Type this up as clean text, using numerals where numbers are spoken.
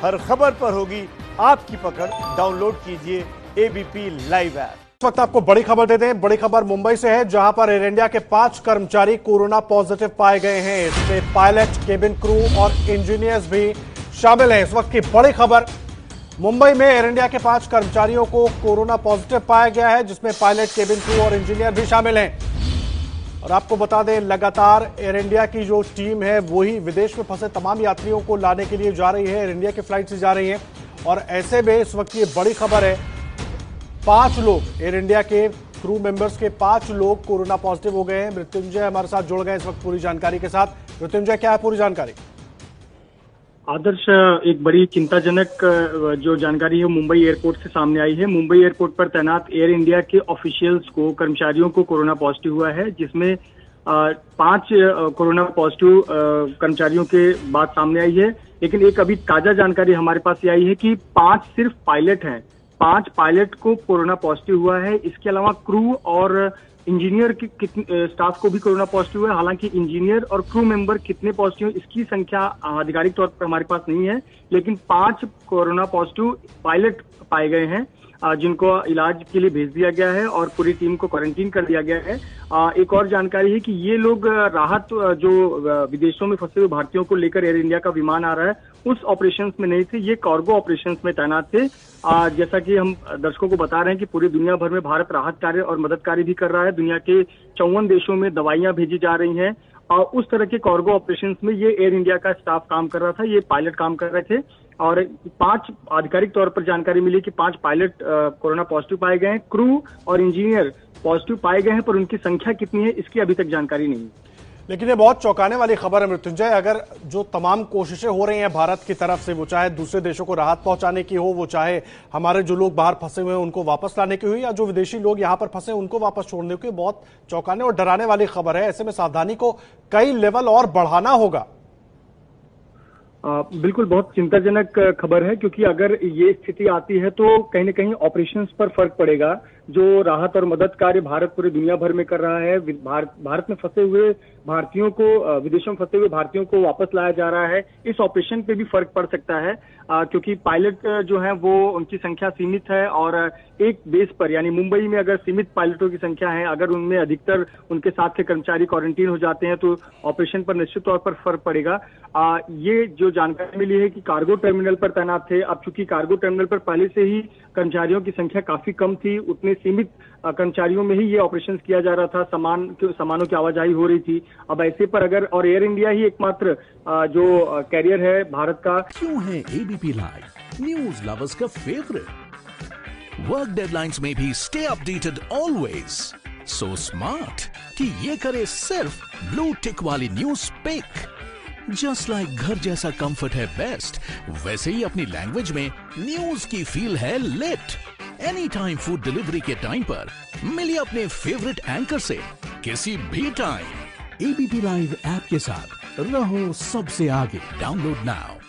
हर खबर पर होगी आपकी पकड़। डाउनलोड कीजिए एबीपी लाइव ऐप। इस वक्त आपको बड़ी खबर देते हैं। बड़ी खबर मुंबई से है, जहां पर एयर इंडिया के 5 कर्मचारी कोरोना पॉजिटिव पाए गए हैं। इसमें पायलट, केबिन क्रू और इंजीनियर्स भी शामिल हैं। इस वक्त की बड़ी खबर, मुंबई में एयर इंडिया के 5 कर्मचारियों को कोरोना पॉजिटिव पाया गया है, जिसमें पायलट, केबिन क्रू और इंजीनियर भी शामिल हैं। और आपको बता दें, लगातार एयर इंडिया की जो टीम है वही विदेश में फंसे तमाम यात्रियों को लाने के लिए जा रही है। एयर इंडिया की फ्लाइट से जा रही है और ऐसे में इस वक्त ये बड़ी खबर है, 5 लोग, एयर इंडिया के क्रू मेंबर्स के 5 लोग कोरोना पॉजिटिव हो गए हैं। मृत्युंजय हमारे साथ जुड़ गए इस वक्त पूरी जानकारी के साथ। मृत्युंजय, क्या है पूरी जानकारी? आदर्श, एक बड़ी चिंताजनक जो जानकारी है मुंबई एयरपोर्ट से सामने आई है। मुंबई एयरपोर्ट पर तैनात एयर इंडिया के ऑफिशियल्स को, कर्मचारियों को कोरोना पॉजिटिव हुआ है, जिसमें 5 कोरोना पॉजिटिव कर्मचारियों के बात सामने आई है। लेकिन एक अभी ताजा जानकारी हमारे पास ये आई है कि 5 सिर्फ पायलट हैं। 5 पायलट को कोरोना पॉजिटिव हुआ है। इसके अलावा क्रू और इंजीनियर की स्टाफ को भी कोरोना पॉजिटिव है। हालांकि इंजीनियर और क्रू मेंबर कितने पॉजिटिव है इसकी संख्या आधिकारिक तौर पर हमारे पास नहीं है, लेकिन 5 कोरोना पॉजिटिव पायलट पाए गए हैं, जिनको इलाज के लिए भेज दिया गया है और पूरी टीम को क्वारंटीन कर दिया गया है। एक और जानकारी है कि ये लोग राहत जो विदेशों में फंसे हुए भारतीयों को लेकर एयर इंडिया का विमान आ रहा है, उस ऑपरेशंस में नहीं थे, ये कार्गो ऑपरेशंस में तैनात थे। जैसा कि हम दर्शकों को बता रहे हैं कि पूरी दुनिया भर में भारत राहत कार्य और मदद कार्य भी कर रहा है। दुनिया के 54 देशों में दवाइयां भेजी जा रही हैं और उस तरह के कार्गो ऑपरेशंस में ये एयर इंडिया का स्टाफ काम कर रहा था, ये पायलट काम कर रहे थे। और 5 आधिकारिक तौर पर जानकारी मिली कि 5 पायलट कोरोना पॉजिटिव पाए गए हैं। क्रू और इंजीनियर पॉजिटिव पाए गए हैं, पर उनकी संख्या कितनी है इसकी अभी तक जानकारी नहीं है। लेकिन ये बहुत चौंकाने वाली खबर है मृत्युंजय। अगर जो तमाम कोशिशें हो रही हैं भारत की तरफ से, वो चाहे दूसरे देशों को राहत पहुंचाने की हो, वो चाहे हमारे जो लोग बाहर फंसे हुए हैं उनको वापस लाने की हो, या जो विदेशी लोग यहाँ पर फंसे उनको वापस छोड़ने की, बहुत चौंकाने और डराने वाली खबर है। ऐसे में सावधानी को कई लेवल और बढ़ाना होगा। बिल्कुल, बहुत चिंताजनक खबर है, क्योंकि अगर ये स्थिति आती है तो कहीं न कहीं ऑपरेशंस पर फर्क पड़ेगा। जो राहत और मदद कार्य भारत पूरी दुनिया भर में कर रहा है, भारत में फंसे हुए भारतीयों को, विदेशों में फंसे हुए भारतीयों को वापस लाया जा रहा है, इस ऑपरेशन पे भी फर्क पड़ सकता है। क्योंकि पायलट जो है वो उनकी संख्या सीमित है और एक बेस पर, यानी मुंबई में अगर सीमित पायलटों की संख्या है, अगर उनमें अधिकतर उनके साथ के कर्मचारी क्वारंटीन हो जाते हैं तो ऑपरेशन पर निश्चित तौर पर फर्क पड़ेगा। ये जो जानकारी मिली है कि कार्गो टर्मिनल पर तैनात थे। अब चूंकि कार्गो टर्मिनल पर पहले से ही कर्मचारियों की संख्या काफी कम थी, उतने सीमित कर्मचारियों में ही ये ऑपरेशन किया जा रहा था, सामानों की आवाजाही हो रही थी। अब ऐसे पर अगर, और एयर इंडिया ही एकमात्र जो कैरियर है भारत का। क्यों है एबीपी लाइव न्यूज लवर्स का फेवरेट? वर्क डेडलाइंस में भी stay updated always. So smart कि ये करे सिर्फ ब्लू टिक वाली न्यूज पिक। जस्ट लाइक घर जैसा कंफर्ट है बेस्ट, वैसे ही अपनी लैंग्वेज में न्यूज की फील है lit. Any time food delivery के टाइम पर मिलिए अपने फेवरेट एंकर से किसी भी टाइम। एबीपी लाइव ऐप के साथ रहो सबसे आगे। Download now.